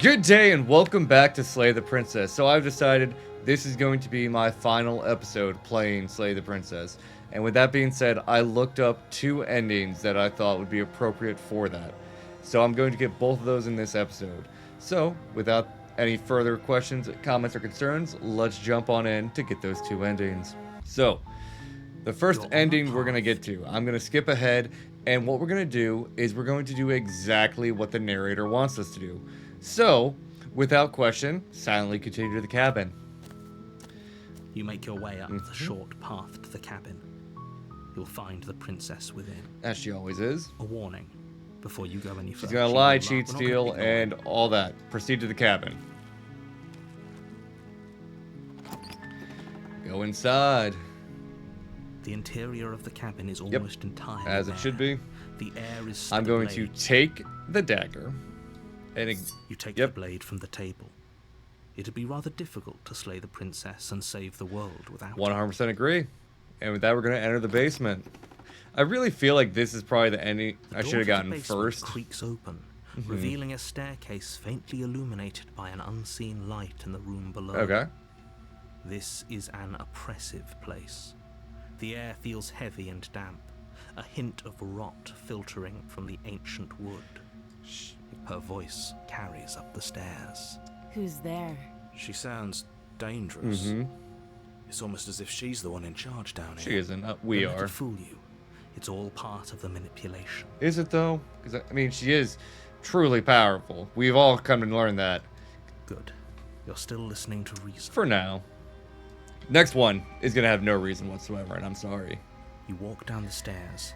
Good day and welcome back to Slay the Princess. So I've decided this is going to be my final episode playing Slay the Princess. And with that being said, I looked up two endings that I thought would be appropriate for that. So I'm going to get both of those in this episode. So without any further questions, comments, or concerns, let's jump on in to get those two endings. So the first ending we're going to get to, I'm going to skip ahead, and what we're going to do is we're going to do exactly what the narrator wants us to do. So, without question, silently continue to the cabin. You make your way up the short path to the cabin. You'll find the princess within. As she always is. A warning before you go any further. She's gonna lie, cheat, steal, and all that. Proceed to the cabin. Go inside. The interior of the cabin is almost entirely as it should be. The air is I'm going to take the dagger. And you take the blade from the table. It'd be rather difficult to slay the princess and save the world without 100% agree. And with that, we're going to enter the basement. I really feel like this is probably the ending I should have gotten first. Creaks open, revealing a staircase faintly illuminated by an unseen light in the room below. Okay. This is an oppressive place. The air feels heavy and damp, a hint of rot filtering from the ancient wood. Her voice carries up the stairs. Who's there? She sounds dangerous. It's almost as if she's the one in charge down here. She isn't. We Don't let are. it fool you. It's all part of the manipulation. Is it though? Because I mean, she is truly powerful. We've all come to learn that. Good. You're still listening to reason. For now. Next one is gonna have no reason whatsoever, and I'm sorry. You walk down the stairs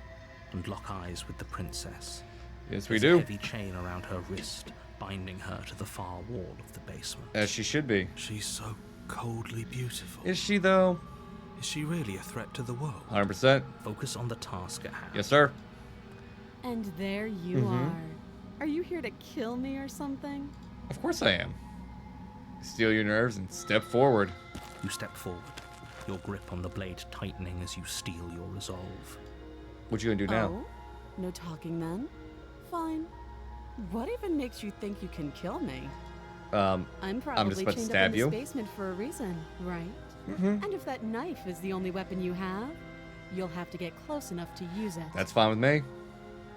and lock eyes with the princess. Yes, we There's do. a heavy chain around her wrist, binding her to the far wall of the basement. As she should be. She's so coldly beautiful. Is she though? Is she really a threat to the world? 100%. Focus on the task at hand. Yes, sir. And there you are. Are you here to kill me or something? Of course I am. Steal your nerves and step forward. You step forward, your grip on the blade tightening as you steel your resolve. What you gonna do now? Oh? No talking then? Fine. What even makes you think you can kill me? I'm probably just about to chained stab up in you. this basement for a reason, right? And if that knife is the only weapon you have, you'll have to get close enough to use it. That's fine with me.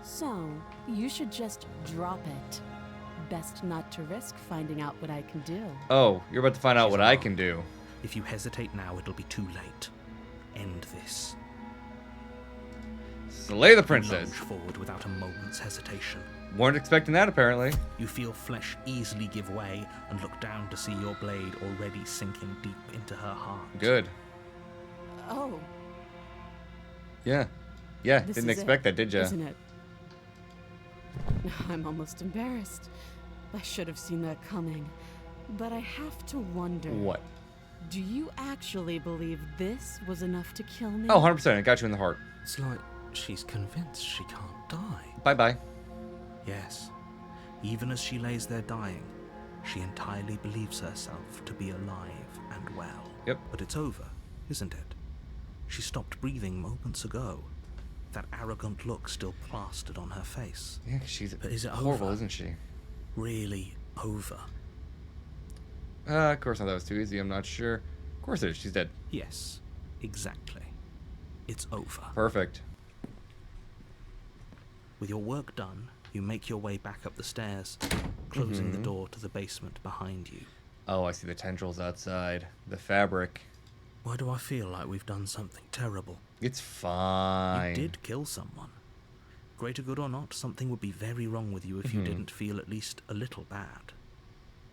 So, you should just drop it. Best not to risk finding out what I can do. Oh, you're about to find out She's what I alone. can do. If you hesitate now, it'll be too late. End this. Slay the You princess. lunge forward without a moment's hesitation. Weren't expecting that, apparently. You feel flesh easily give way and look down to see your blade already sinking deep into her heart. Good. Oh, Yeah. Yeah, this didn't is expect that, did ya? isn't it? I'm almost embarrassed. I should have seen that coming. But I have to wonder. What? Do you actually believe this was enough to kill me? Oh, 100%. I got you in the heart. It's like she's convinced she can't die. Bye-bye. Yes, even as she lays there dying, she entirely believes herself to be alive and well. Yep. But it's over, isn't it? She stopped breathing moments ago. That arrogant look still plastered on her face. Yeah, 'cause she's But is it horrible, over? isn't she? Really over? Of course not. That was too easy. I'm not sure. Of course it is. She's dead. Yes, exactly. It's over. Perfect. With your work done, you make your way back up the stairs, closing the door to the basement behind you. Oh, I see the tendrils outside. The fabric. Why do I feel like we've done something terrible? It's fine. You did kill someone. Greater good or not, something would be very wrong with you if you didn't feel at least a little bad.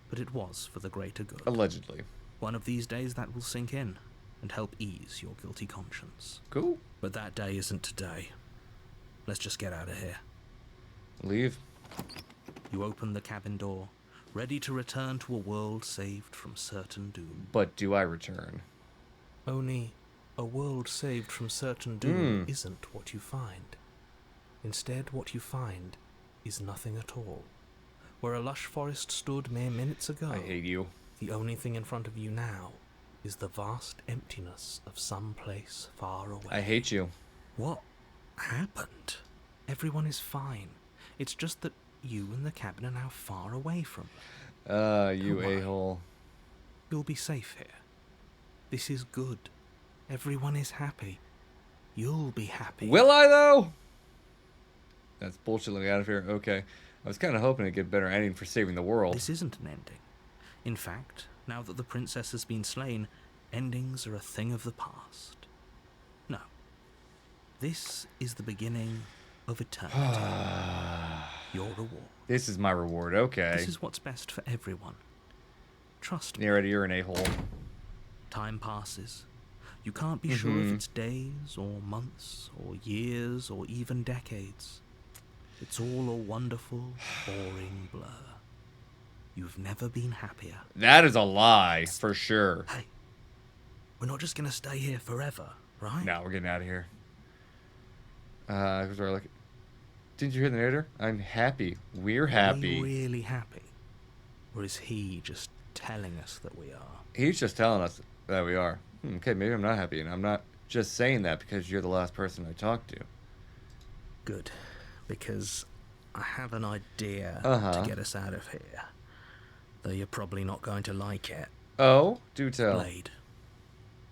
But it was for the greater good. Allegedly. One of these days that will sink in and help ease your guilty conscience. Cool. But that day isn't today. Let's just get out of here. Leave. You open the cabin door, ready to return to a world saved from certain doom. But do I return? Only a world saved from certain doom isn't what you find. Instead, what you find is nothing at all. Where a lush forest stood mere minutes ago, I hate you. the only thing in front of you now is the vast emptiness of some place far away. I hate you. What happened? Everyone is fine. It's just that you and the cabin are now far away from them. You Come on. a-hole. You'll be safe here. This is good. Everyone is happy. You'll be happy. Will I, though? That's bullshit. Let me out of here. Okay. I was kind of hoping to get a better ending for saving the world. This isn't an ending. In fact, now that the princess has been slain, endings are a thing of the past. No. This is the beginning of eternity. Your reward. This is my reward. Okay. This is what's best for everyone. Trust me. Narrator, you're an a-hole. Time passes. You can't be sure if it's days or months or years or even decades. It's all a wonderful, boring blur. You've never been happier. That is a lie, for sure. Hey, we're not just gonna stay here forever, right? No, we're getting out of here. Didn't you hear the narrator? I'm happy. We're happy. Are we really happy? Or is he just telling us that we are? He's just telling us that we are. Okay, maybe I'm not happy, and I'm not just saying that because you're the last person I talked to. Good, because I have an idea Uh-huh. to get us out of here. Though you're probably not going to like it. Oh, do tell. Blade.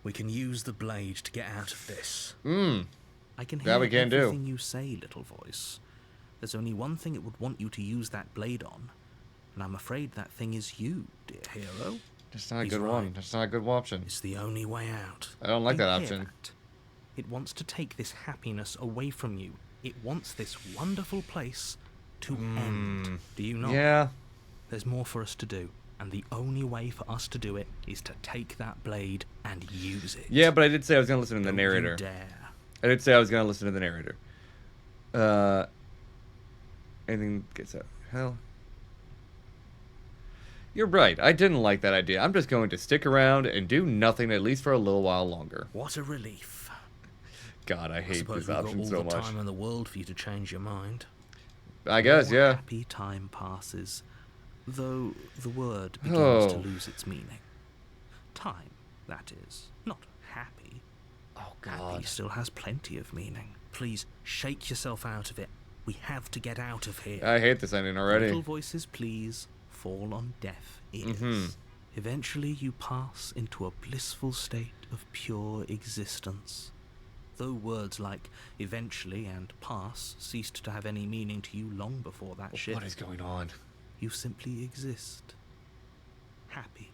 We can use the blade to get out of this. I can That hear we can do. everything you say, little voice. There's only one thing it would want you to use that blade on, and I'm afraid that thing is you, dear hero. That's not a He's good right. one. That's not a good option. It's the only way out. I don't like You that hear option. that? It wants to take this happiness away from you. It wants this wonderful place to end. Do you not? Yeah. There's more for us to do, and the only way for us to do it is to take that blade and use it. Yeah, but I did say I was going to listen to the Don't narrator. you dare. I did say I was going to listen to the narrator. Anything gets out. Hell. You're right. I didn't like that idea. I'm just going to stick around and do nothing at least for a little while longer. What a relief. God, I I hate suppose this we've got option all so the much. time in the world for you to change your mind. I guess, More yeah. Happy time passes, though the word begins to Oh. lose its meaning. Time, that is, not happy. Oh, Happy God. still has plenty of meaning. Please shake yourself out of it. We have to get out of here. I hate this ending already. Little voices, please fall on deaf ears. Mhm. Eventually, you pass into a blissful state of pure existence. Though words like eventually and pass ceased to have any meaning to you long before that shift, What is going on? you simply exist. Happy.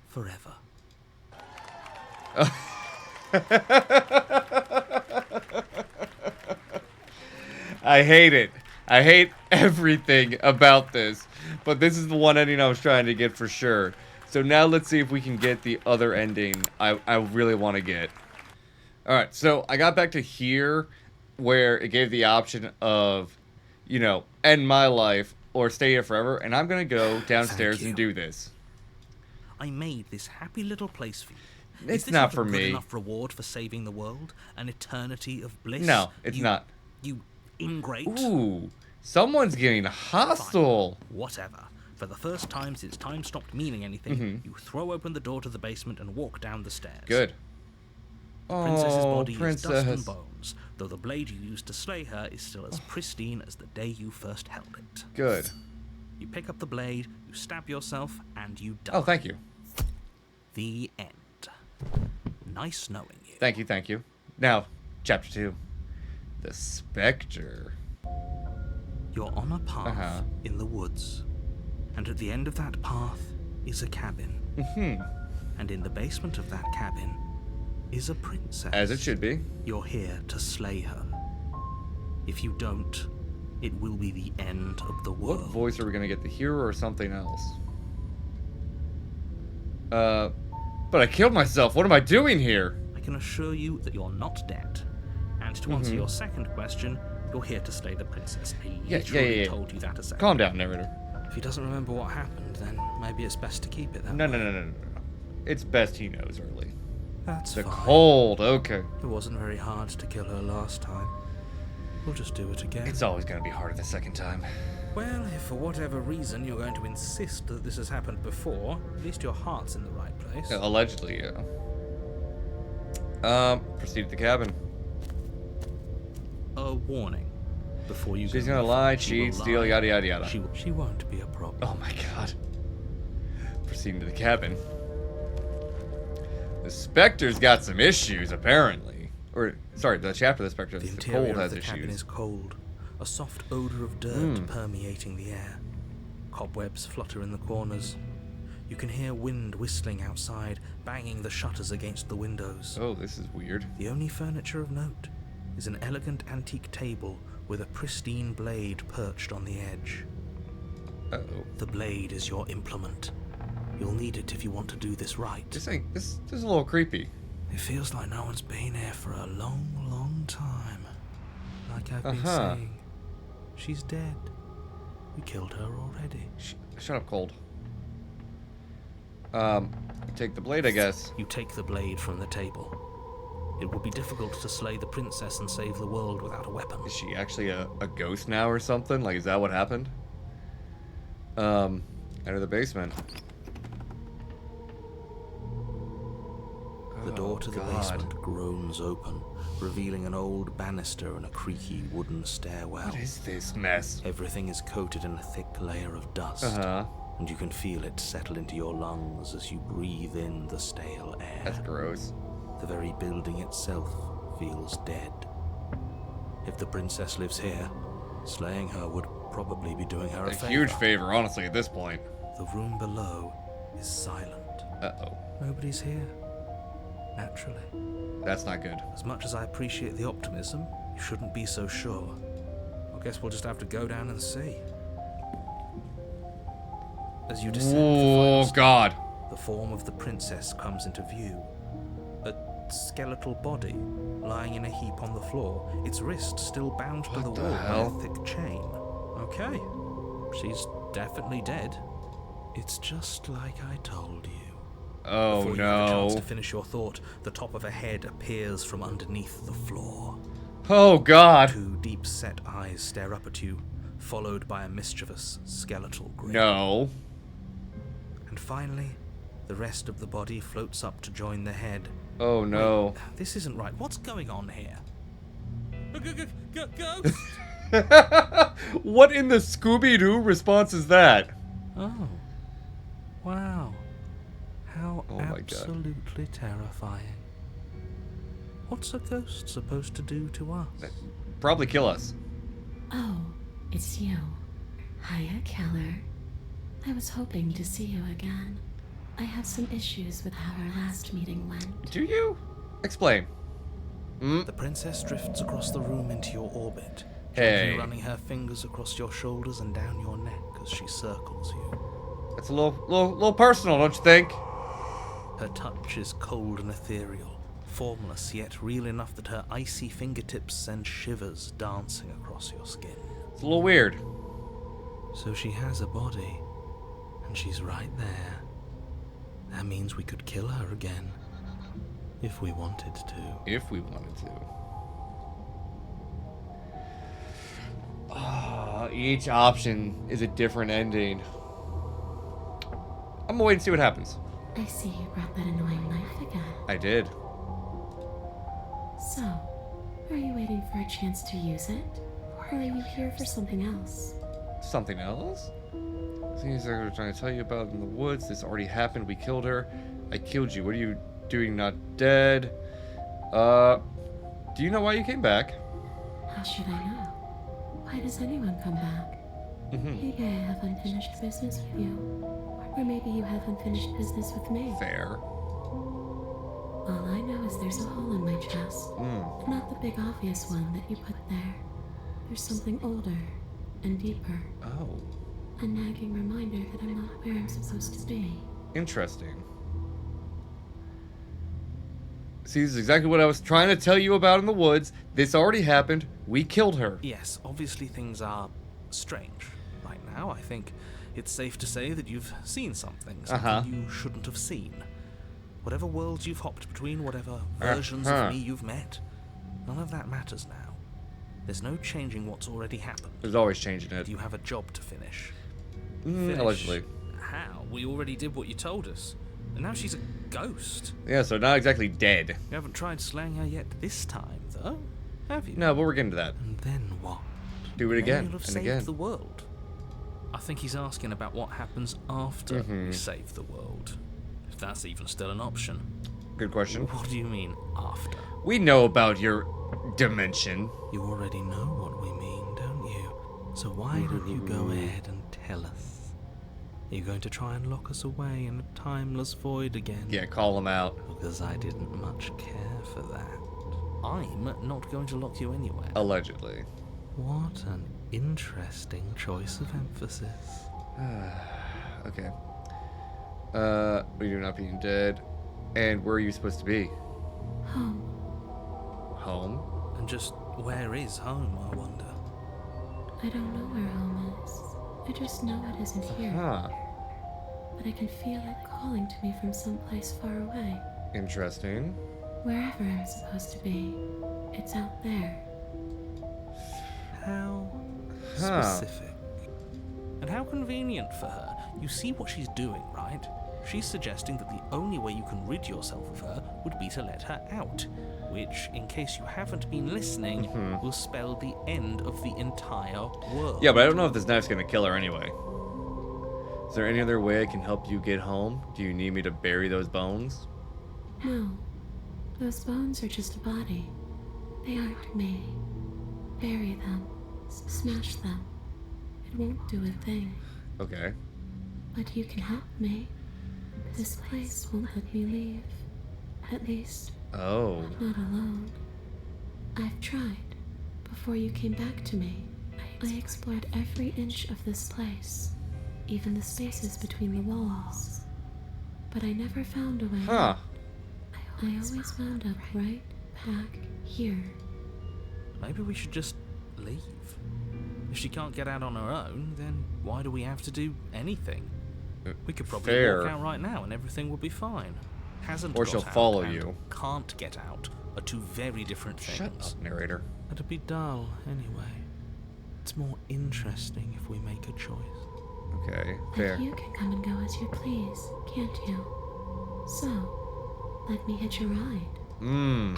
Forever. I hate it. I hate everything about this. But this is the one ending I was trying to get for sure. So now let's see if we can get the other ending I really want to get. Alright, so I got back to here where it gave the option of, you know, end my life or stay here forever. And I'm going to go downstairs you. and do this. I made this happy little place for you. It's Is this not a for good me. enough reward for saving the world? An eternity of bliss? No, it's not. You ingrate. Ooh, someone's getting hostile. Whatever. For the first time since time stopped meaning anything, you throw open the door to the basement and walk down the stairs. Good. Princess's Oh, body is dust and princess. bones, though the blade you used to slay her is still as pristine as the day you first held it. Good. You pick up the blade, you stab yourself, and you die. Oh, thank you. The end. Nice knowing you. Thank you, thank you. Now, chapter 2. The Spectre. You're on a path Uh-huh. in the woods, and at the end of that path is a cabin. And in the basement of that cabin is a princess. As it should be. You're here to slay her. If you don't, it will be the end of the What world. voice are we gonna get? The hero or something else? But I killed myself. What am I doing here? I can assure you that you're not dead. And to answer your second question, you're here to slay the princess. I Yeah, literally yeah. told you that a second Calm ago. down, narrator. If he doesn't remember what happened, then maybe it's best to keep it that No, way. no. It's best he knows early. That's The fine. cold, okay. It wasn't very hard to kill her last time. We'll just do it again. It's always gonna be harder the second time. Well, if for whatever reason you're going to insist that this has happened before, at least your heart's in the right place. Allegedly, yeah. Proceed to the cabin. A warning. Before you She's go gonna off, lie, she will cheat, steal, lie. yada yada yada. She won't be a problem. Oh my god. Proceeding to the cabin. The Spectre's got some issues, apparently. Or, sorry, the chapter of the Spectre, The the interior cold of has the cabin issues. is cold, a soft odor of dirt permeating the air. Cobwebs flutter in the corners. You can hear wind whistling outside, banging the shutters against the windows. Oh, this is weird. The only furniture of note is an elegant antique table with a pristine blade perched on the edge. Uh-oh. The blade is your implement. You'll need it if you want to do this right. This is a little creepy. It feels like no one's been here for a long, long time. Like I've been Uh-huh. saying, she's dead. We killed her already. Shut up, Cold. Take the blade, I guess. You take the blade from the table. It would be difficult to slay the princess and save the world without a weapon. Is she actually a ghost now or something? Like, is that what happened? Enter the basement. The door to the basement groans open, revealing an old banister and a creaky wooden stairwell. What is this mess? Everything is coated in a thick layer of dust, Uh-huh. and you can feel it settle into your lungs as you breathe in the stale air. That's gross. The very building itself feels dead. If the princess lives here, slaying her would probably be doing her a favor. Huge favor, honestly, at this point. The room below is silent. Uh-oh. Nobody's here. Naturally. That's not good. As much as I appreciate the optimism, you shouldn't be so sure. I guess we'll just have to go down and see. As you descend Oh, the God. the form of the princess comes into view. A skeletal body lying in a heap on the floor, its wrist still bound to the What the wall hell? by a thick chain. Okay, she's definitely dead. It's just like I told you. Oh, Before you have a chance no. to finish your thought, the top of a head appears from underneath the floor. Oh, God. Two deep-set eyes stare up at you, followed by a mischievous skeletal grin. No. And finally, the rest of the body floats up to join the head. Oh, no. Wait, this isn't right. What's going on here? Ghost? What in the Scooby-Doo response is that? Oh. Wow. How Oh my God. absolutely terrifying. What's a ghost supposed to do to us? Probably kill us. Oh, it's you. Hiya, Keller. I was hoping to see you again. I have some issues with how our last meeting went. Do you? Explain. The princess drifts across the room into your orbit, Hey. gently running her fingers across your shoulders and down your neck as she circles you. That's a little personal, don't you think? Her touch is cold and ethereal, formless yet real enough that her icy fingertips send shivers dancing across your skin. It's a little weird. So she has a body, and she's right there. That means we could kill her again, if we wanted to. If we wanted to. Each option is a different ending. I'm gonna wait and see what happens. I see you brought that annoying knife again. I did. So, are you waiting for a chance to use it? Or are you here for something else? Something else? Things I was trying to tell you about in the woods. This already happened. We killed her. I killed you. What are you doing? Not dead. Do you know why you came back? How should I know? Why does anyone come back? Maybe I have unfinished business with you. Or maybe you have unfinished business with me. Fair. All I know is there's a hole in my chest. Not the big obvious one that you put there. There's something older and deeper. Oh, A nagging reminder that I'm not where I'm supposed to be. interesting. See, this is exactly what I was trying to tell you about in the woods. This already happened. We killed her. Yes, obviously things are strange. Right now, I think it's safe to say that you've seen something you shouldn't have seen. Whatever worlds you've hopped between, whatever versions of me you've met, none of that matters now. There's no changing what's already happened. There's always changing it. You have a job to finish. Allegedly. How? We already did what you told us. And now she's a ghost. Yeah, so not exactly dead. You haven't tried slaying her yet this time, though, have you? No, but we're getting to that. And then what? do it then again you'll have and saved again. the world. I think he's asking about what happens after Mm-hmm. we save the world. If that's even still an option. Good question. What do you mean, after? We know about your dimension. You already know what we mean, don't you? So why don't you go ahead and tell us? Are you going to try and lock us away in a timeless void again? Yeah, call him out. Because I didn't much care for that. I'm not going to lock you anywhere. Allegedly. What an interesting choice of emphasis. Okay. You're not being dead. And where are you supposed to be? Home. Home? And just where is home, I wonder? I don't know where home is. I just know it isn't here. Huh. But I can feel it calling to me from someplace far away. Interesting. Wherever I'm supposed to be, it's out there. How Huh. specific. And how convenient for her. You see what she's doing, right? She's suggesting that the only way you can rid yourself of her would be to let her out, which, in case you haven't been listening, will spell the end of the entire world. Yeah, but I don't know if this knife's gonna kill her anyway. Is there any other way I can help you get home? Do you need me to bury those bones? No. Those bones are just a body. They aren't me. Bury them. Smash them. It won't do a thing. Okay. But you can help me. This place won't let me leave. At least, Oh. not alone. I've tried. Before you came back to me, I explored every inch of this place, even the spaces between the walls. But I never found a way Huh. out. I always wound up right back here. Maybe we should just leave. If she can't get out on her own, then why do we have to do anything? We could probably Fair. walk out right now and everything would be fine. Hasn't Or got she'll out follow and you. Can't get out are two very different things. Shut up, narrator. It'd be dull anyway. It's more interesting if we make a choice. Okay, fair. But you can come and go as you please, can't you? So, let me hitch a ride.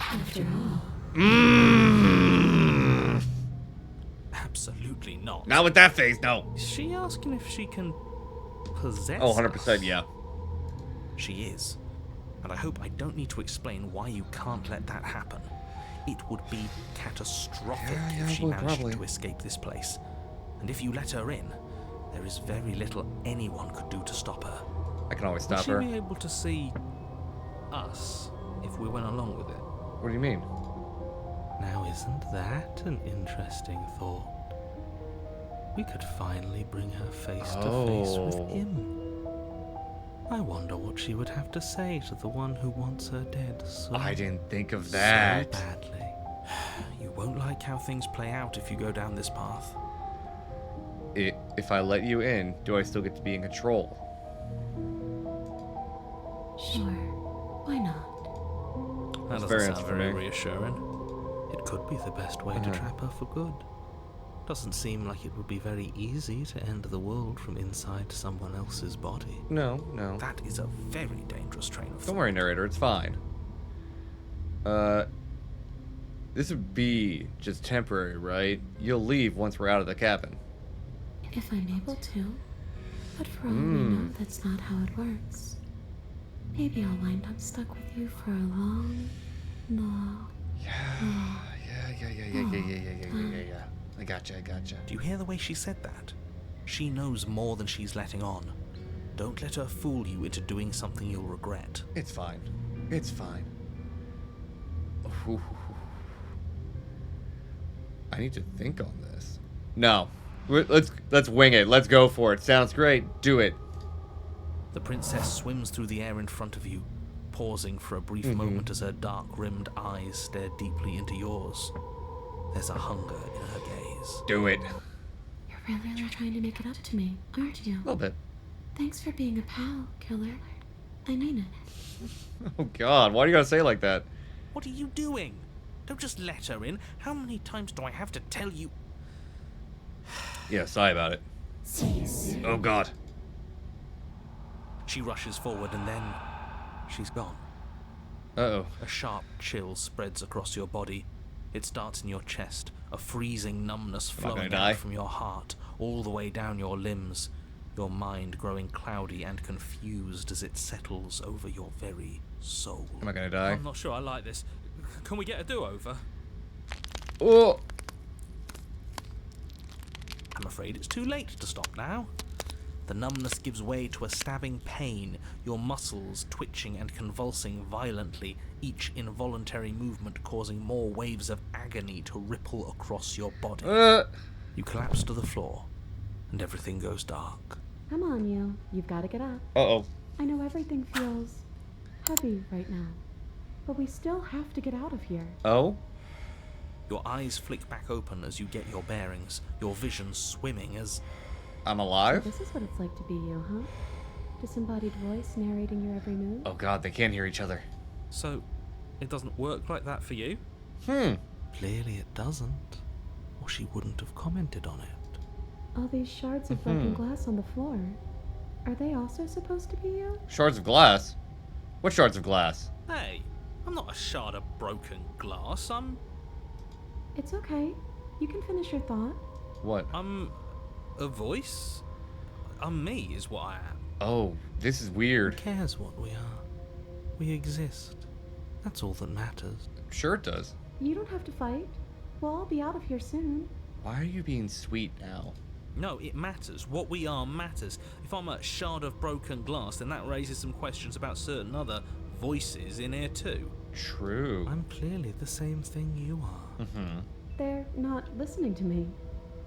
After all. Absolutely not. Not with that face, no. Is she asking if she can possess Oh, 100%, us? yeah. She is. And I hope I don't need to explain why you can't let that happen. It would be catastrophic Yeah, if she well, managed probably. to escape this place. And if you let her in, there is very little anyone could do to stop her. I can always Would stop she her. be able to see us if we went along with it? What do you mean? Now, isn't that an interesting thought? We could finally bring her face to face with Oh. him. I wonder what she would have to say to the one who wants her dead so, I didn't think of so that. badly. You won't like how things play out if you go down this path. If I let you in, do I still get to be in control? Sure, why not? That That's doesn't fair sound answer for very me. reassuring. It could be the best way to trap her for good. Doesn't seem like it would be very easy to end the world from inside someone else's body. No, no. That is a very dangerous train of thought. Don't worry, narrator, it's fine. This would be just temporary, right? You'll leave once we're out of the cabin. If I'm able to. But for all we know, that's not how it works. Maybe I'll wind up stuck with you for a long. Yeah. I gotcha. Do you hear the way she said that? She knows more than she's letting on. Don't let her fool you into doing something you'll regret. It's fine. It's fine. Ooh. I need to think on this. No. Let's wing it. Let's go for it. Sounds great. Do it. The princess swims through the air in front of you, pausing for a brief moment as her dark-rimmed eyes stare deeply into yours. There's a hunger in her gaze. Do it. You're really trying to make it up to me, aren't you? A little bit. Thanks for being a pal, killer. I mean it. Oh God, why do you gotta say it like that? What are you doing? Don't just let her in. How many times do I have to tell you? Yeah, sorry about it. Oh God. She rushes forward and then she's gone. Uh-oh. A sharp chill spreads across your body. It starts in your chest, a freezing numbness Am I gonna flowing die? out from your heart, all the way down your limbs, your mind growing cloudy and confused as it settles over your very soul. Am I gonna die? I'm not sure I like this. Can we get a do-over? Oh! I'm afraid it's too late to stop now. The numbness gives way to a stabbing pain, your muscles twitching and convulsing violently, each involuntary movement causing more waves of agony to ripple across your body. You collapse to the floor, and everything goes dark. Come on, you. You've got to get up. Uh-oh. I know everything feels heavy right now, but we still have to get out of here. Oh? Your eyes flick back open as you get your bearings, your vision swimming as... I'm alive? This is what it's like to be you, huh? Disembodied voice narrating your every move? Oh god, they can't hear each other. So, it doesn't work like that for you? Clearly it doesn't, or she wouldn't have commented on it. All these shards of broken glass on the floor. Are they also supposed to be you? Shards of glass? What shards of glass? Hey, I'm not a shard of broken glass. It's okay. You can finish your thought. What? I'm a voice? I'm me is what I am. Oh, this is Who weird. cares what we are? We exist. That's all that matters. Sure it does. You don't have to fight. We'll all be out of here soon. Why are you being sweet now? No, it matters. What we are matters. If I'm a shard of broken glass, then that raises some questions about certain other voices in here too. True. I'm clearly the same thing you are. They're not listening to me.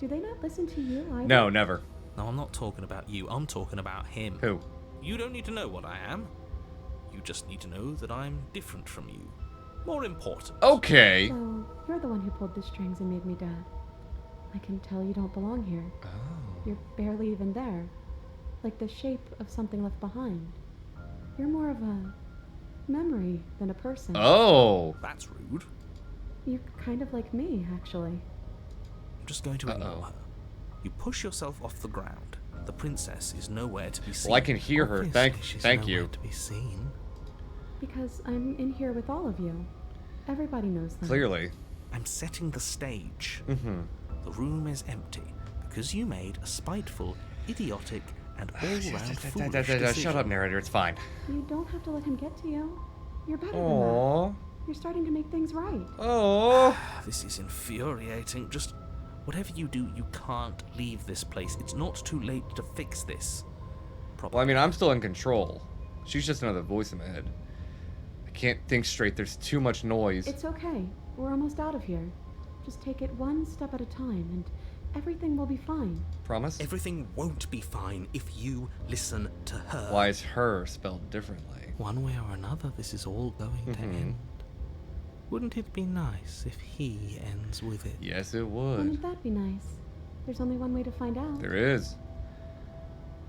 Do they not listen to you either? No, never. No, I'm not talking about you. I'm talking about him. Who? You don't need to know what I am. You just need to know that I'm different from you. More important. Okay. So, you're the one who pulled the strings and made me dead. I can tell you don't belong here. Oh. You're barely even there. Like the shape of something left behind. You're more of a memory than a person. Oh. That's rude. You're kind of like me, actually. I'm just going to ignore her. You push yourself off the ground. The princess is nowhere to be seen. Well, I can hear her. Obviously, she's Thank nowhere you. to be seen. Because I'm in here with all of you. Everybody knows that. Clearly. I'm setting the stage. The room is empty because you made a spiteful, idiotic, and all-round foolish decision. Shut up, narrator. It's fine. You don't have to let him get to you. You're better than that. Aww. You're starting to make things right. Oh. This is infuriating. Just whatever you do, you can't leave this place. It's not too late to fix this. Well, I mean, I'm still in control. She's just another voice in my head. I can't think straight. There's too much noise. It's okay. We're almost out of here. Just take it one step at a time, and everything will be fine. Promise? Everything won't be fine if you listen to her. Why is her spelled differently? One way or another, this is all going to end. Wouldn't it be nice if he ends with it? Yes, it would. Wouldn't that be nice? There's only one way to find out. There is.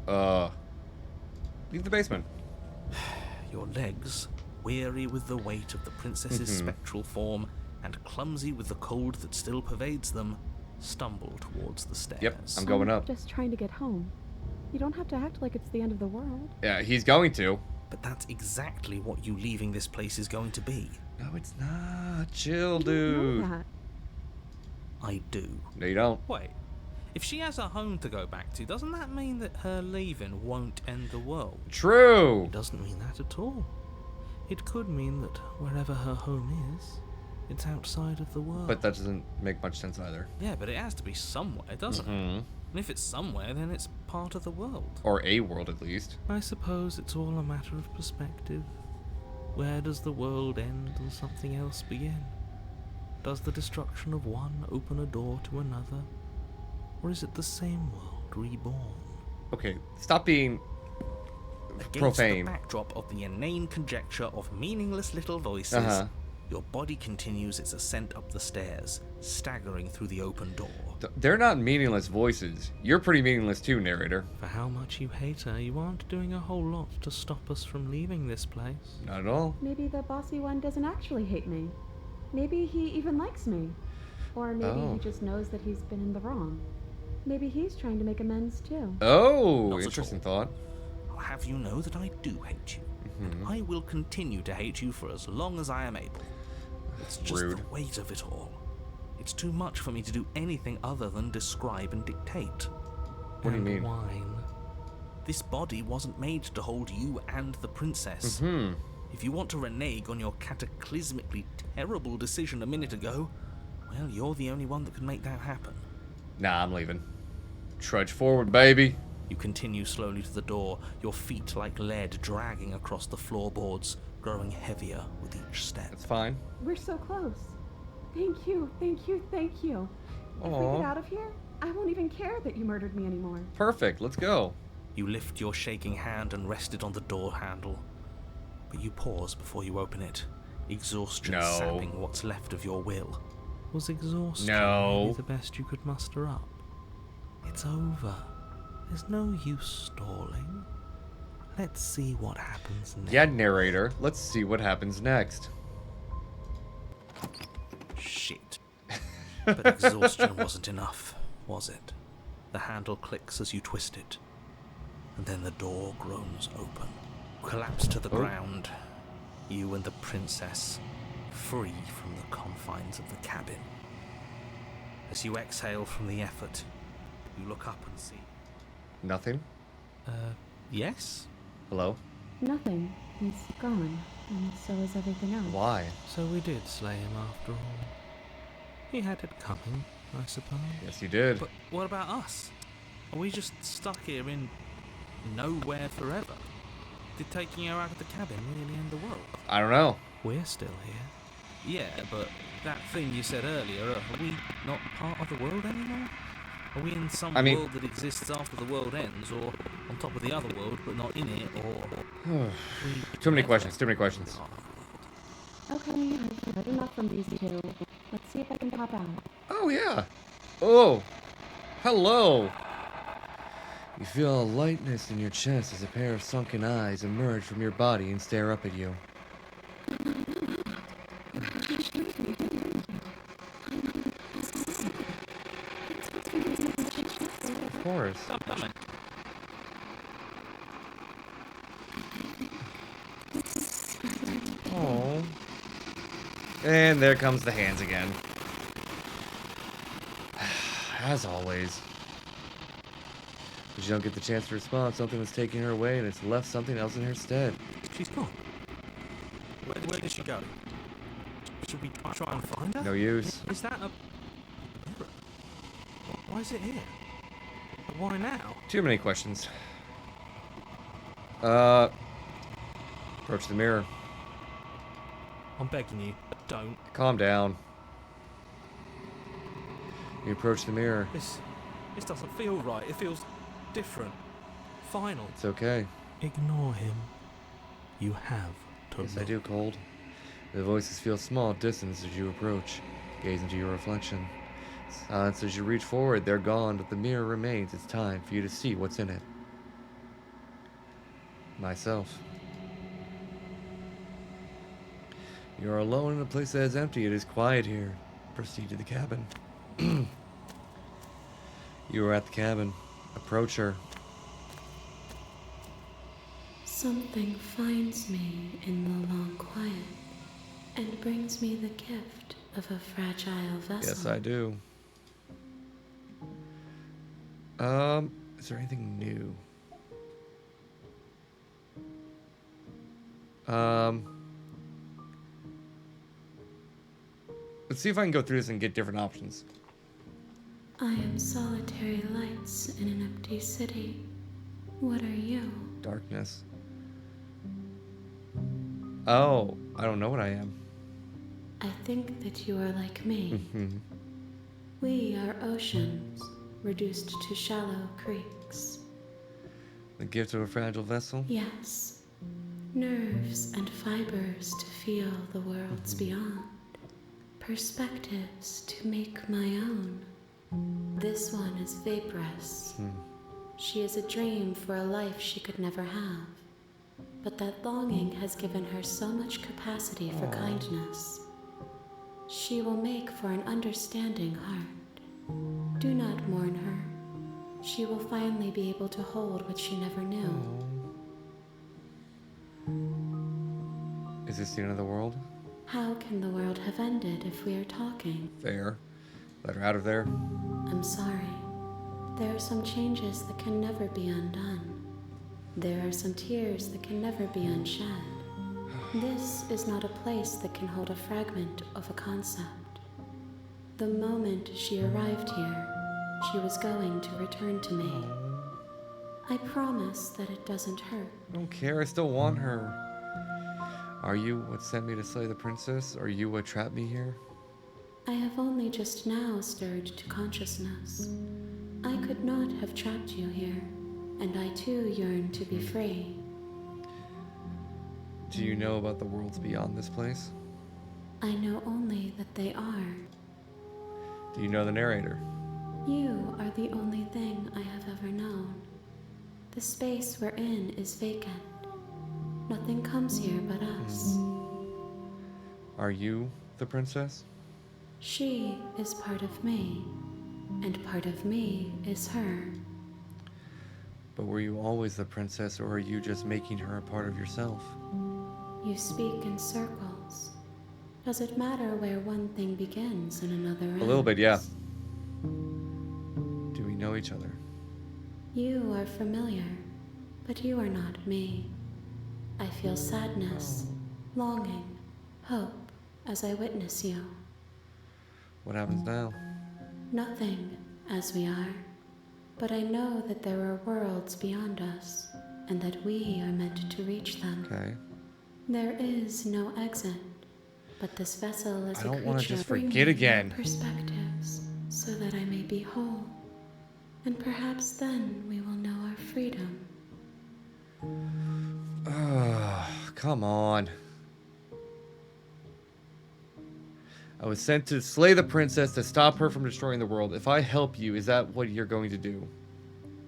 Leave the basement. Your legs, weary with the weight of the princess's spectral form, and clumsy with the cold that still pervades them, stumble towards the stairs. Yep, I'm going up. Just trying to get home. You don't have to act like it's the end of the world. Yeah, he's going to. But that's exactly what you leaving this place is going to be. No, it's not. Chill, You don't dude. know that. I do. No, you don't. Wait, if she has a home to go back to, doesn't that mean that her leaving won't end the world? True. It doesn't mean that at all. It could mean that wherever her home is, it's outside of the world. But that doesn't make much sense either. Yeah, but it has to be somewhere, doesn't it? And if it's somewhere, then it's part of the world. Or a world, at least. I suppose it's all a matter of perspective. Where does the world end and something else begin? Does the destruction of one open a door to another? Or is it the same world reborn? Okay, stop being Against profane. the backdrop of the inane conjecture of meaningless little voices, your body continues its ascent up the stairs, staggering through the open door. They're not meaningless voices. You're pretty meaningless too, narrator. For how much you hate her, you aren't doing a whole lot to stop us from leaving this place. Not at all. Maybe the bossy one doesn't actually hate me. Maybe he even likes me. Or maybe Oh. he just knows that he's been in the wrong. Maybe he's trying to make amends too. Oh, Not at interesting all. thought. I'll have you know that I do hate you. And I will continue to hate you for as long as I am able. It's just Rude. the weight of it all. It's too much for me to do anything other than describe and dictate. What do you mean? Wine. This body wasn't made to hold you and the princess. If you want to renege on your cataclysmically terrible decision a minute ago, well, you're the only one that can make that happen. Nah, I'm leaving. Trudge forward, baby. You continue slowly to the door, your feet like lead dragging across the floorboards, growing heavier with each step. It's fine. We're so close. Thank you, thank you, thank you. If we Aw. get out of here, I won't even care that you murdered me anymore. Perfect. Let's go. You lift your shaking hand and rest it on the door handle. But you pause before you open it, exhaustion No. sapping what's left of your will. Was exhaustion No. really the best you could muster up? It's over. There's no use stalling. Let's see what happens next. Yeah, narrator. Let's see what happens next. Shit. But exhaustion wasn't enough, was it? The handle clicks as you twist it, and then the door groans open. Collapse to the ground, you and the princess, free from the confines of the cabin. As you exhale from the effort, you look up and see. Nothing? Yes? Hello? Nothing. He's gone, and so is everything else. Why? So we did slay him after all. He had it coming, I suppose. Yes, you did. But what about us? Are we just stuck here in nowhere forever? Did taking her out of the cabin really end the world? I don't know. We're still here. Yeah, but that thing you said earlier, are we not part of the world anymore? Are we in some world that exists after the world ends, or on top of the other world but not in it, or... Too many questions. Too many questions. Okay, I've heard enough from these two. Let's see if I can pop out. Oh, yeah. Oh. Hello. You feel a lightness in your chest as a pair of sunken eyes emerge from your body and stare up at you. Of course. Oh. And there comes the hands again. As always. But you don't get the chance to respond. Something was taking her away and it's left something else in her stead. She's gone. Where did she go? Should we try and find her? No use. Is that a... Why is it here? Why now? Too many questions. Approach the mirror. I'm begging you, don't. Calm down. You approach the mirror. This doesn't feel right. It feels different. Final. It's okay. Ignore him. You have to Yes, look. I do, Cold. The voices feel small, distant as you approach. Gaze into your reflection. Silence as you reach forward, they're gone, but the mirror remains. It's time for you to see what's in it. Myself. You are alone in a place that is empty. It is quiet here. Proceed to the cabin. You are at the cabin. Approach her. Something finds me in the long quiet and brings me the gift of a fragile vessel. Yes, I do. Is there anything new? Let's see if I can go through this and get different options. I am solitary lights in an empty city. What are you? Darkness. Oh, I don't know what I am. I think that you are like me. Mhm. We are oceans, reduced to shallow creeks. The gift of a fragile vessel? Yes, nerves and fibers to feel the worlds beyond. Perspectives to make my own. This one is vaporous. She is a dream for a life she could never have. But that longing has given her so much capacity for kindness. She will make for an understanding heart. Do not mourn her. She will finally be able to hold what she never knew. Is this the end of the world? How can the world have ended if we are talking? Fair. Let her out of there. I'm sorry. There are some changes that can never be undone. There are some tears that can never be unshed. This is not a place that can hold a fragment of a concept. The moment she arrived here, she was going to return to me. I promise that it doesn't hurt. I don't care, I still want her. Are you what sent me to slay the princess? Are you what trapped me here? I have only just now stirred to consciousness. I could not have trapped you here, and I too yearn to be free. Do you know about the worlds beyond this place? I know only that they are. Do you know the narrator? You are the only thing I have ever known. The space we're in is vacant. Nothing comes here but us. Are you the princess? She is part of me, and part of me is her. But were you always the princess, or are you just making her a part of yourself? You speak in circles. Does it matter where one thing begins and another ends? A little bit, yeah. Do we know each other? You are familiar, but you are not me. I feel sadness, longing, hope as I witness you. What happens now? Nothing, as we are. But I know that there are worlds beyond us, and that we are meant to reach them. Okay. There is no exit, but this vessel is I a don't want to creature just bringing forget new again. perspectives, so that I may be whole. And perhaps then we will know our freedom. Come on. I was sent to slay the princess to stop her from destroying the world. If I help you, is that what you're going to do?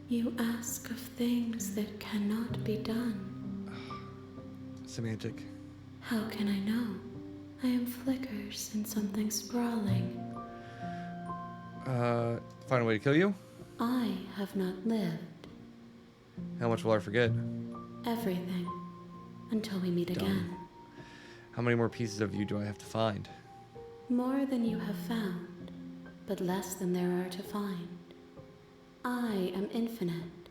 You ask of things that cannot be done. Semantic. How can I know? I am flickers in something sprawling. Find a way to kill you? I have not lived. How much will I forget? Everything. Until we meet again. How many more pieces of you do I have to find? More than you have found, but less than there are to find. I am infinite.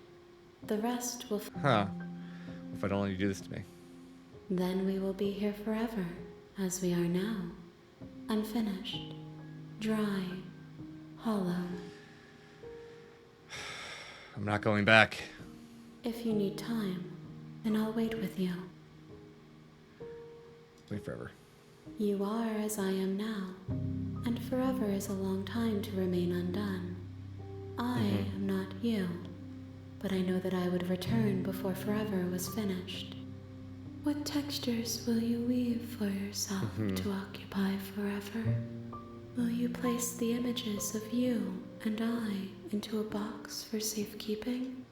The rest will... Huh. If I don't let you do this to me. Then we will be here forever, as we are now. Unfinished. Dry. Hollow. I'm not going back. If you need time, then I'll wait with you. Wait forever. You are as I am now, and forever is a long time to remain undone. I am not you, but I know that I would return before forever was finished. What textures will you weave for yourself to occupy forever? Will you place the images of you and I into a box for safekeeping?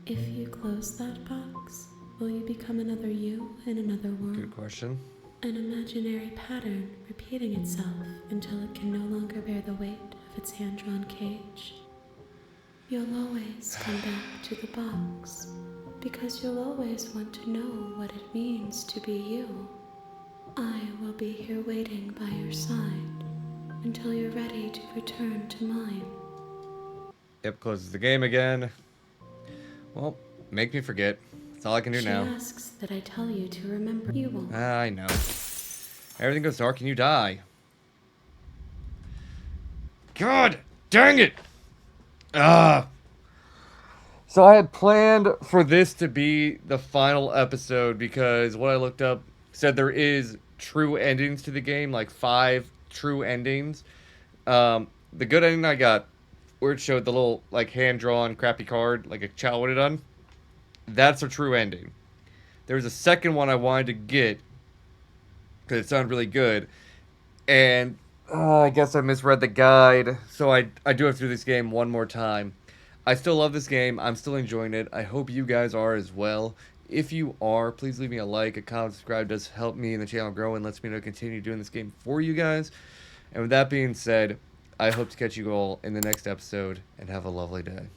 If you close that box, will you become another you in another world? Good question. An imaginary pattern repeating itself until it can no longer bear the weight of its hand-drawn cage. You'll always come back to the box, because you'll always want to know what it means to be you. I will be here waiting by your side until you're ready to return to mine. Yep, closes the game again. Well, make me forget. That's all I can do now. She asks that I tell you to remember. You won't. I know. Everything goes dark and you die. God dang it! So I had planned for this to be the final episode because what I looked up said there is true endings to the game, like 5 true endings. The good ending I got, where it showed the little like hand-drawn crappy card, like a child would have done. That's a true ending. There was a second one I wanted to get because it sounded really good, and I guess I misread the guide, so I do have to do this game one more time. I still love this game. I'm still enjoying it. I hope you guys are as well. If you are, please leave me a like, a comment, subscribe. It does help me and the channel grow and lets me know to continue doing this game for you guys. And with that being said, I hope to catch you all in the next episode, and have a lovely day.